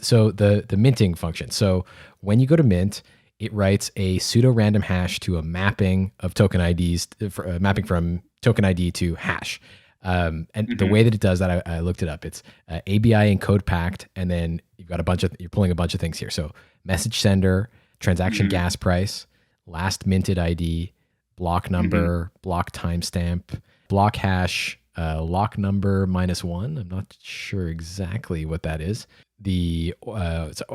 So the minting function. So when you go to mint, it writes a pseudo random hash to a mapping of token IDs, mapping from token ID to hash. And the way that it does that, I looked it up. It's ABI encode packed, and then you're pulling a bunch of things here. So message sender, transaction gas price, last minted ID, block number, block timestamp, block hash, lock number -1. I'm not sure exactly what that is.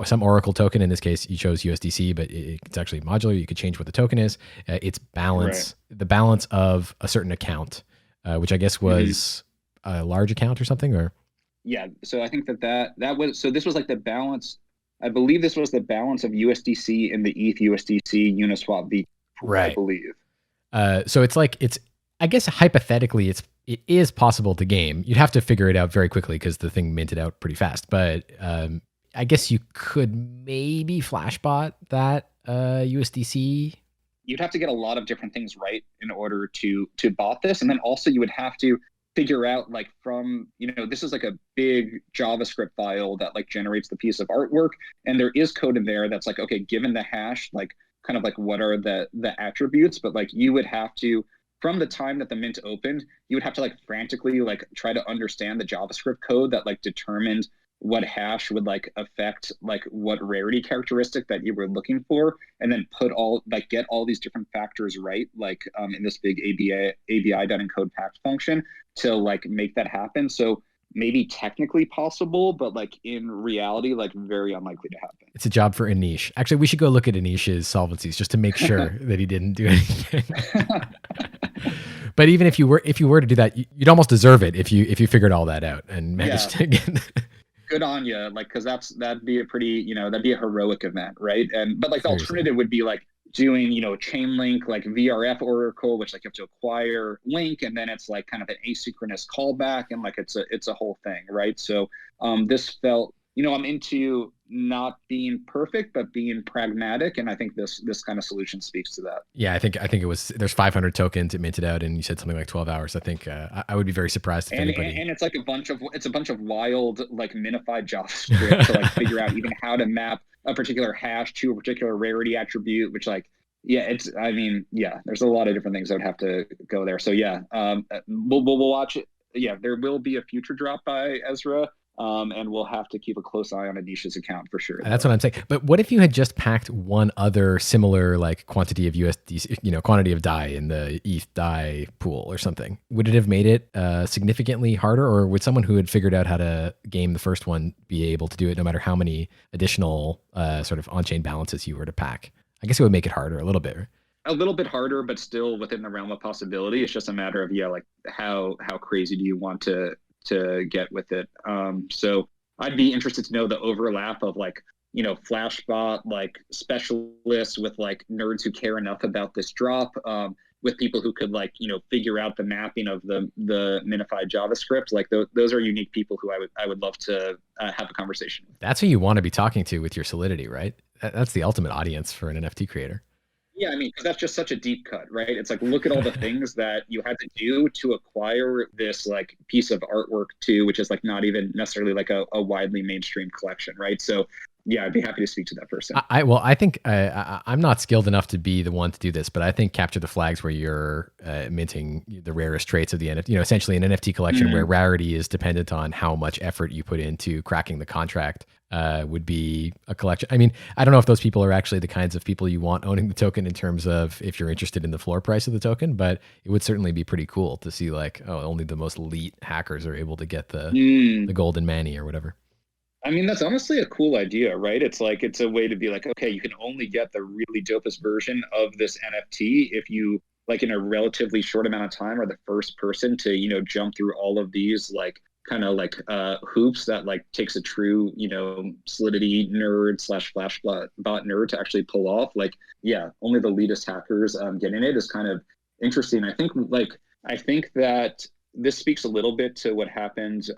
Some Oracle token. In this case, you chose USDC, but it's actually modular. You could change what the token is. It's balance, the balance of a certain account, which I guess was a large account or something, or yeah. So I think that was, so this was like the balance. I believe this was the balance of USDC in the ETH USDC Uniswap V, I believe. So I guess hypothetically it is possible to game. You'd have to figure it out very quickly because the thing minted out pretty fast. But I guess you could maybe flashbot that USDC. You'd have to get a lot of different things right in order to bot this, and then also you would have to figure out, like, from, this is like a big JavaScript file that like generates the piece of artwork, and there is code in there that's like, okay, given the hash, like kind of like what are the attributes, but like you would have to, from the time that the mint opened, you would have to like frantically like try to understand the JavaScript code that like determined what hash would like affect like what rarity characteristic that you were looking for, and then get all these different factors right, like in this big ABI.encode packed function to like make that happen. So maybe technically possible, but like in reality, like very unlikely to happen. It's a job for Anish. Actually, we should go look at Anish's solvencies just to make sure that he didn't do anything. But even if you were to do that, you'd almost deserve it if you figured all that out and managed to get. Good on you, like, because that'd be a pretty, that'd be a heroic event, right? But like the alternative would be like doing, chain link, like VRF Oracle, which like you have to acquire link, and then it's like kind of an asynchronous callback, and like it's a whole thing, right? So this felt, I'm into not being perfect, but being pragmatic, and I think this kind of solution speaks to that. Yeah, I think it was, there's 500 tokens, it minted out, and you said something like 12 hours. I think I would be very surprised if anybody. And it's like a bunch of wild like minified JavaScript to like figure out even how to map a particular hash to a particular rarity attribute, which like, there's a lot of different things that would have to go there. So we'll watch it. Yeah, there will be a future drop by Ezra. And we'll have to keep a close eye on Anish's account for sure. That's what I'm saying. But what if you had just packed one other similar like quantity of USD, quantity of DAI in the ETH DAI pool or something? Would it have made it significantly harder, or would someone who had figured out how to game the first one be able to do it no matter how many additional sort of on-chain balances you were to pack? I guess it would make it harder a little bit. A little bit harder, but still within the realm of possibility. It's just a matter of like how crazy do you want to get with it. So I'd be interested to know the overlap of like, Flashbot, like specialists with like nerds who care enough about this drop, with people who could like, figure out the mapping of the minified JavaScript. Like those are unique people who I would love to have a conversation with. That's who you want to be talking to with your Solidity, right? That's the ultimate audience for an NFT creator. Yeah, I mean, because that's just such a deep cut, right? It's like, look at all the things that you had to do to acquire this like piece of artwork too, which is like not even necessarily like a widely mainstream collection, right? So yeah, I'd be happy to speak to that person. I think I'm not skilled enough to be the one to do this, but I think capture the flags where you're minting the rarest traits of the NFT, essentially an NFT collection where rarity is dependent on how much effort you put into cracking the contract, would be a collection. I mean, I don't know if those people are actually the kinds of people you want owning the token in terms of if you're interested in the floor price of the token, but it would certainly be pretty cool to see like, oh, only the most elite hackers are able to get the golden manny or whatever. I mean, that's honestly a cool idea, right? It's like, it's a way to be like, okay, you can only get the really dopest version of this NFT if you, like, in a relatively short amount of time, are the first person to, jump through all of these, like, kind of like hoops that like takes a true, Solidity nerd / Flashbot nerd to actually pull off. Like, yeah, only the elitist hackers getting it is kind of interesting. I think that this speaks a little bit to what happened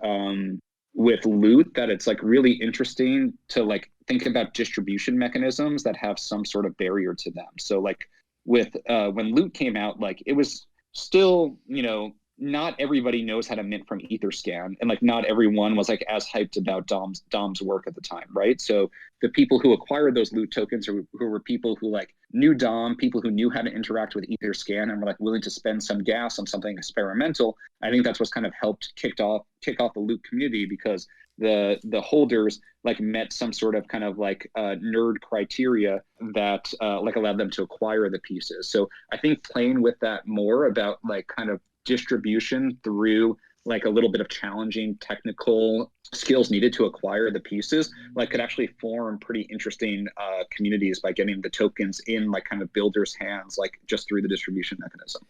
with loot, that it's like really interesting to like think about distribution mechanisms that have some sort of barrier to them. So like with when loot came out, like it was still, not everybody knows how to mint from Etherscan, and like not everyone was like as hyped about Dom's work at the time, right? So the people who acquired those loot tokens, who were people who like knew Dom, people who knew how to interact with Etherscan, and were like willing to spend some gas on something experimental. I think that's what's kind of helped kick off the loot community, because the holders like met some sort of kind of like nerd criteria that like allowed them to acquire the pieces. So I think playing with that more about like kind of distribution through like a little bit of challenging technical skills needed to acquire the pieces, like could actually form pretty interesting communities by getting the tokens in like kind of builders' hands, like just through the distribution mechanism.